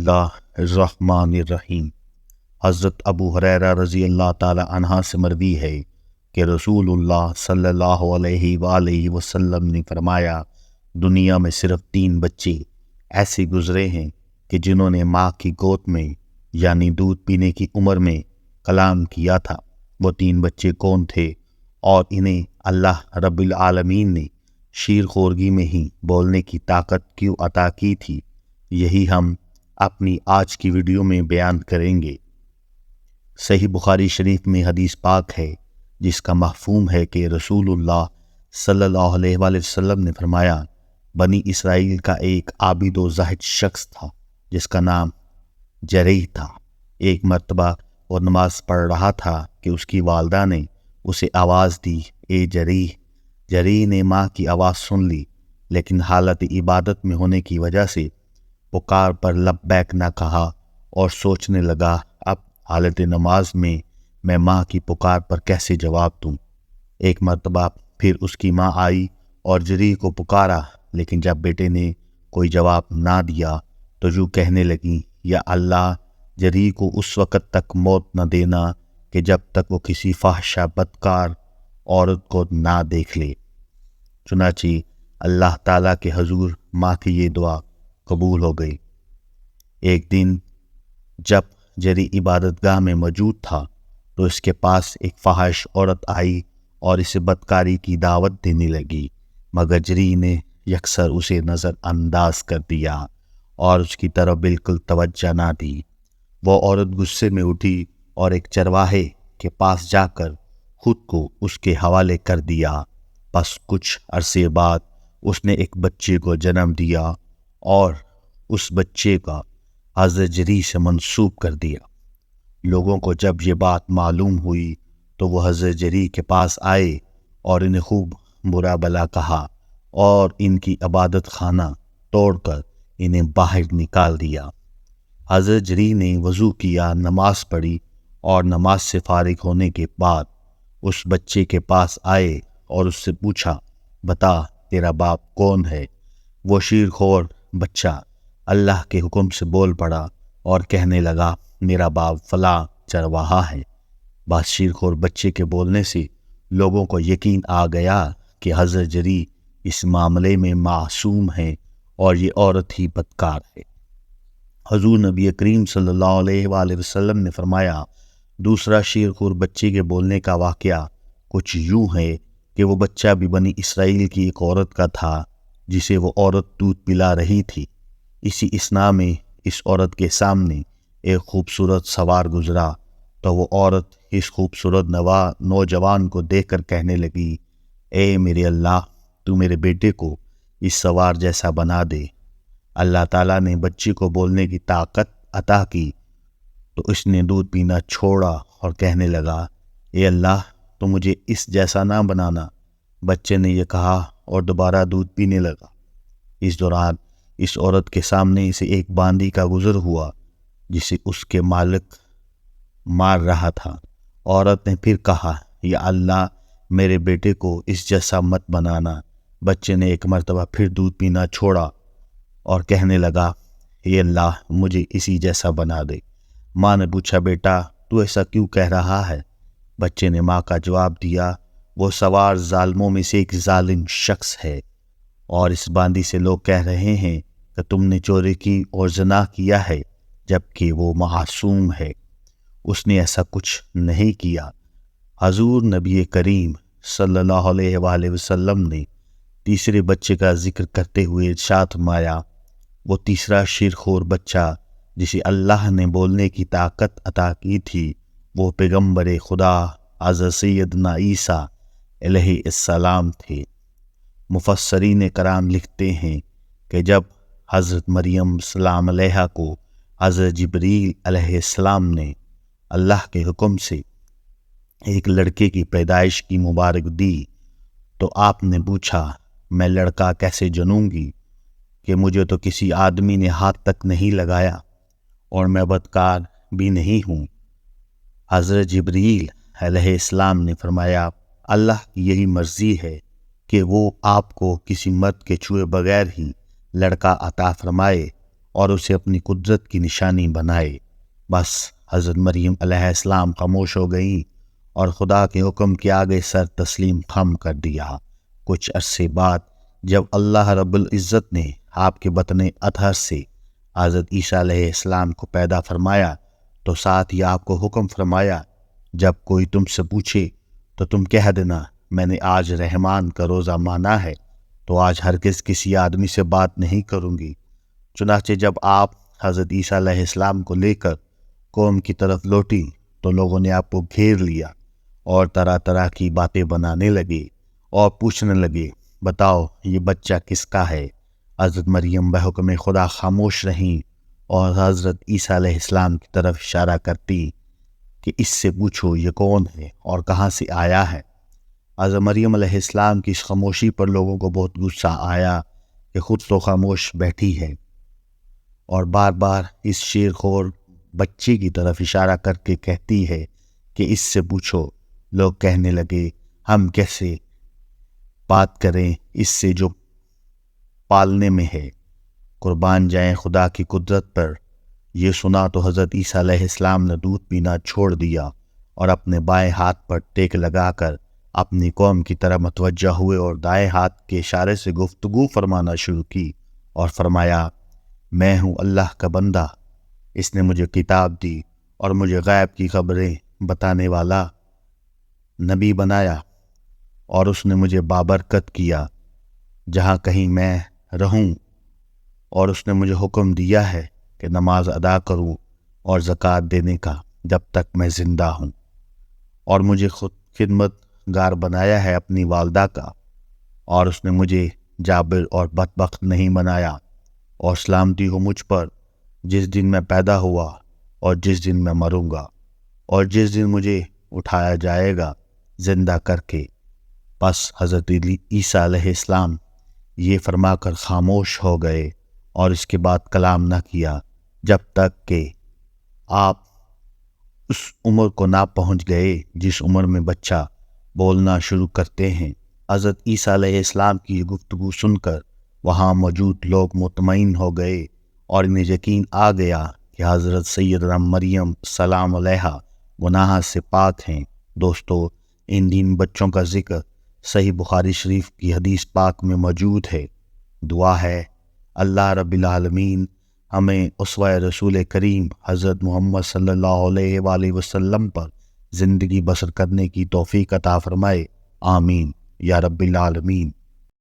اللہ الرحمن الرحیم۔ حضرت ابو ہریرہ رضی اللہ تعالی عنہ سے مروی ہے کہ رسول اللہ صلی اللہ علیہ وآلہ وسلم نے فرمایا، دنیا میں صرف 3 بچے ایسے گزرے ہیں کہ جنہوں نے ماں کی گود میں یعنی دودھ پینے کی عمر میں کلام کیا تھا۔ وہ 3 بچے کون تھے اور انہیں اللہ رب العالمین نے شیر خورگی میں ہی بولنے کی طاقت کیوں عطا کی تھی، یہی ہم اپنی آج کی ویڈیو میں بیان کریں گے۔ صحیح بخاری شریف میں حدیث پاک ہے جس کا مفہوم ہے کہ رسول اللہ صلی اللہ علیہ وآلہ وسلم نے فرمایا، بنی اسرائیل کا ایک عابد و زاہد شخص تھا جس کا نام جریح تھا۔ ایک مرتبہ وہ نماز پڑھ رہا تھا کہ اس کی والدہ نے اسے آواز دی، اے جریح۔ جریح نے ماں کی آواز سن لی، لیکن حالت عبادت میں ہونے کی وجہ سے پکار پر لبیک نہ کہا اور سوچنے لگا، اب حالت نماز میں ماں کی پکار پر کیسے جواب دوں۔ ایک مرتبہ پھر اس کی ماں آئی اور جریح کو پکارا، لیکن جب بیٹے نے کوئی جواب نہ دیا تو یوں کہنے لگی، یا اللہ، جریح کو اس وقت تک موت نہ دینا کہ جب تک وہ کسی فاحشہ بدکار عورت کو نہ دیکھ لے۔ چنانچہ اللہ تعالیٰ کے حضور ماں کی یہ دعا قبول ہو گئی۔ ایک دن جب جریح عبادت گاہ میں موجود تھا تو اس کے پاس ایک فاحش عورت آئی اور اسے بدکاری کی دعوت دینے لگی، مگر جریح نے یکسر اسے نظر انداز کر دیا اور اس کی طرف بالکل توجہ نہ دی۔ وہ عورت غصے میں اٹھی اور ایک چرواہے کے پاس جا کر خود کو اس کے حوالے کر دیا۔ پس کچھ عرصے بعد اس نے ایک بچے کو جنم دیا اور اس بچے کا حضرت جریح سے منسوب کر دیا۔ لوگوں کو جب یہ بات معلوم ہوئی تو وہ حضرت جریح کے پاس آئے اور انہیں خوب برا بلا کہا اور ان کی عبادت خانہ توڑ کر انہیں باہر نکال دیا۔ حضرت جریح نے وضو کیا، نماز پڑھی اور نماز سے فارغ ہونے کے بعد اس بچے کے پاس آئے اور اس سے پوچھا، بتا تیرا باپ کون ہے؟ وہ شیر خور بچہ اللہ کے حکم سے بول پڑا اور کہنے لگا، میرا باپ فلاں چرواہا ہے۔ بس شیر خور بچے کے بولنے سے لوگوں کو یقین آ گیا کہ حضرت جریح اس معاملے میں معصوم ہیں اور یہ عورت ہی بدکار ہے۔ حضور نبی کریم صلی اللہ علیہ وآلہ وسلم نے فرمایا، دوسرا شیر خور بچے کے بولنے کا واقعہ کچھ یوں ہے کہ وہ بچہ بھی بنی اسرائیل کی ایک عورت کا تھا جسے وہ عورت دودھ پلا رہی تھی۔ اسی اثنا میں اس عورت کے سامنے ایک خوبصورت سوار گزرا تو وہ عورت اس خوبصورت نوجوان کو دیکھ کر کہنے لگی، اے میرے اللہ، تو میرے بیٹے کو اس سوار جیسا بنا دے۔ اللہ تعالیٰ نے بچے کو بولنے کی طاقت عطا کی تو اس نے دودھ پینا چھوڑا اور کہنے لگا، اے اللہ، تو مجھے اس جیسا نہ بنانا۔ بچے نے یہ کہا اور دوبارہ دودھ پینے لگا۔ اس دوران اس عورت کے سامنے سے ایک باندی کا گزر ہوا جسے اس کے مالک مار رہا تھا۔ عورت نے پھر کہا، یا اللہ، میرے بیٹے کو اس جیسا مت بنانا۔ بچے نے ایک مرتبہ پھر دودھ پینا چھوڑا اور کہنے لگا، اے اللہ، مجھے اسی جیسا بنا دے۔ ماں نے پوچھا، بیٹا تو ایسا کیوں کہہ رہا ہے؟ بچے نے ماں کا جواب دیا، وہ سوار ظالموں میں سے ایک ظالم شخص ہے اور اس باندی سے لوگ کہہ رہے ہیں کہ تم نے چوری کی اور زنا کیا ہے، جبکہ وہ معصوم ہے۔ اس نے ایسا کچھ نہیں کیا۔ حضور نبی کریم صلی اللہ علیہ وآلہ وسلم نے تیسرے بچے کا ذکر کرتے ہوئے ارشاد فرمایا، وہ تیسرا شیر خور بچہ جسے اللہ نے بولنے کی طاقت عطا کی تھی وہ پیغمبر خدا حضرت سیدنا عیسیٰ علیہ السلام تھے۔ مفسرین کرام لکھتے ہیں کہ جب حضرت مریم سلام علیہا کو حضرت جبریل علیہ السلام نے اللہ کے حکم سے ایک لڑکے کی پیدائش کی مبارک دی تو آپ نے پوچھا، میں لڑکا کیسے جنوں گی کہ مجھے تو کسی آدمی نے ہاتھ تک نہیں لگایا اور میں بدکار بھی نہیں ہوں۔ حضرت جبریل علیہ السلام نے فرمایا، اللہ کی یہی مرضی ہے کہ وہ آپ کو کسی مرد کے چھوئے بغیر ہی لڑکا عطا فرمائے اور اسے اپنی قدرت کی نشانی بنائے۔ بس حضرت مریم علیہ السلام خاموش ہو گئیں اور خدا کے حکم کے آگے سر تسلیم خم کر دیا۔ کچھ عرصے بعد جب اللہ رب العزت نے آپ کے بطن اطہر سے حضرت عیسیٰ علیہ السلام کو پیدا فرمایا تو ساتھ ہی آپ کو حکم فرمایا، جب کوئی تم سے پوچھے تو تم کہہ دینا میں نے آج رحمان کا روزہ مانا ہے، تو آج ہرگز کسی آدمی سے بات نہیں کروں گی۔ چنانچہ جب آپ حضرت عیسیٰ علیہ السلام کو لے کر قوم کی طرف لوٹی تو لوگوں نے آپ کو گھیر لیا اور طرح طرح کی باتیں بنانے لگے اور پوچھنے لگے، بتاؤ یہ بچہ کس کا ہے؟ حضرت مریم بحکم خدا خاموش رہیں اور حضرت عیسیٰ علیہ السلام کی طرف اشارہ کرتی کہ اس سے پوچھو یہ کون ہے اور کہاں سے آیا ہے۔ حضرت مریم علیہ السلام کی اس خاموشی پر لوگوں کو بہت غصہ آیا کہ خود تو خاموش بیٹھی ہے اور بار بار اس شیر خور بچے کی طرف اشارہ کر کے کہتی ہے کہ اس سے پوچھو۔ لوگ کہنے لگے، ہم کیسے بات کریں اس سے جو پالنے میں ہے، قربان جائیں خدا کی قدرت پر۔ یہ سنا تو حضرت عیسیٰ علیہ السلام نے دودھ پینا چھوڑ دیا اور اپنے بائیں ہاتھ پر ٹیک لگا کر اپنی قوم کی طرف متوجہ ہوئے اور دائیں ہاتھ کے اشارے سے گفتگو فرمانا شروع کی اور فرمایا، میں ہوں اللہ کا بندہ، اس نے مجھے کتاب دی اور مجھے غیب کی خبریں بتانے والا نبی بنایا، اور اس نے مجھے بابرکت کیا جہاں کہیں میں رہوں، اور اس نے مجھے حکم دیا ہے کہ نماز ادا کروں اور زکوٰۃ دینے کا جب تک میں زندہ ہوں، اور مجھے خود خدمت گار بنایا ہے اپنی والدہ کا، اور اس نے مجھے جابر اور بدبخت نہیں بنایا، اور سلامتی ہو مجھ پر جس دن میں پیدا ہوا اور جس دن میں مروں گا اور جس دن مجھے اٹھایا جائے گا زندہ کر کے۔ بس حضرت عیسیٰ علیہ السلام یہ فرما کر خاموش ہو گئے اور اس کے بعد کلام نہ کیا جب تک کہ آپ اس عمر کو نہ پہنچ گئے جس عمر میں بچہ بولنا شروع کرتے ہیں۔ حضرت عیسیٰ علیہ السلام کی یہ گفتگو سن کر وہاں موجود لوگ مطمئن ہو گئے اور انہیں یقین آ گیا کہ حضرت سیدنا مریم سلام علیہا گناہ سے پاک ہیں۔ دوستو، ان دن بچوں کا ذکر صحیح بخاری شریف کی حدیث پاک میں موجود ہے۔ دعا ہے اللہ رب العالمین ہمیں اسوہ رسول کریم حضرت محمد صلی اللہ علیہ وآلہ وسلم پر زندگی بسر کرنے کی توفیق عطا فرمائے، آمین یا رب العالمین۔